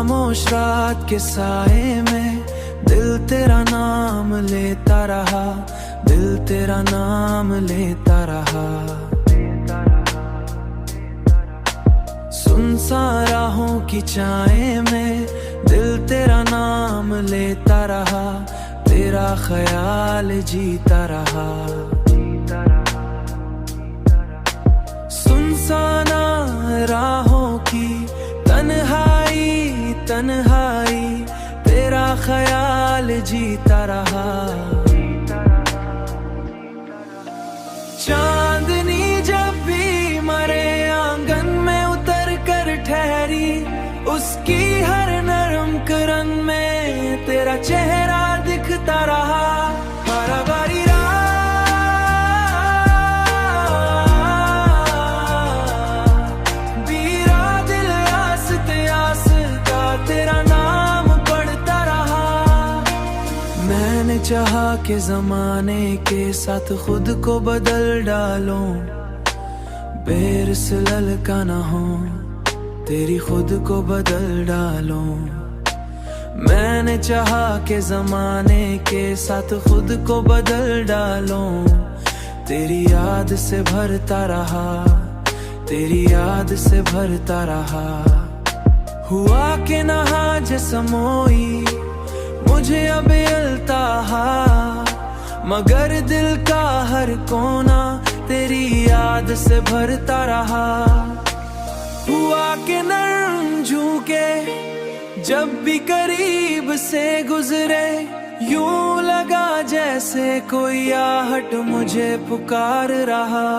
खामोश रात के साए में दिल तेरा नाम लेता रहा, दिल तेरा नाम लेता रहा। सुनसान राहों की चाय में दिल तेरा नाम लेता रहा, तेरा ख्याल जीता रहा। सुनसान राहों की तन्हाई तन्हाई, तेरा ख्याल जीता रहा। चांदनी जब भी मरे आंगन में उतर कर ठहरी, उसकी हर नरम करन में तेरा चेहरा दिखता रहा। बारी बारी बीरा दिल आस्ते आस्ता तेरा नाम पढ़ता रहा। मैंने चाहा कि जमाने के साथ खुद को बदल डालूं, बेरसलल का ना हो तेरी खुद को बदल डालूं। मैंने चाहा कि जमाने के साथ खुद को बदल डालूं, तेरी याद से भरता रहा, तेरी याद से भरता रहा। हुआ कि नहा जसमोई मुझे अब अल्ताहा, मगर दिल का हर कोना तेरी याद से भरता रहा। हुआ कि नरम झूके जब भी करीब से गुजरे, यूं लगा जैसे कोई आहट मुझे पुकार रहा।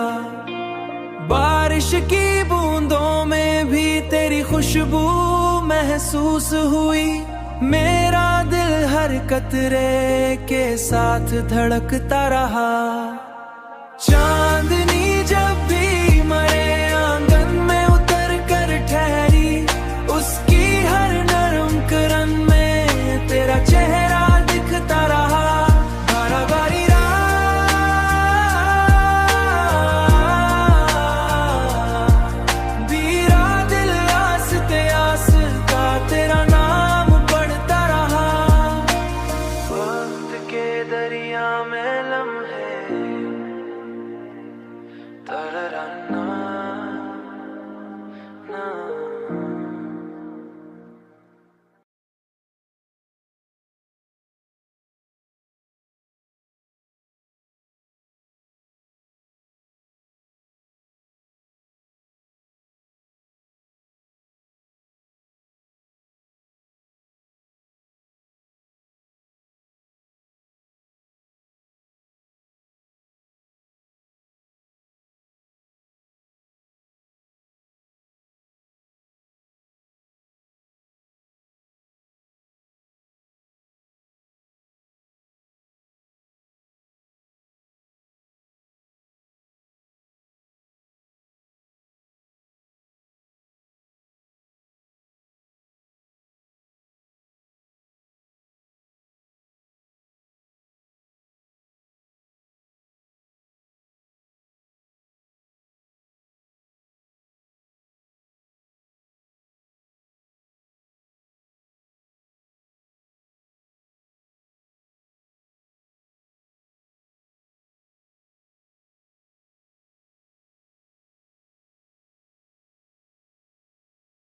बारिश की बूंदों में भी तेरी खुशबू महसूस हुई, मेरा दिल हर कतरे के साथ धड़कता रहा। चांद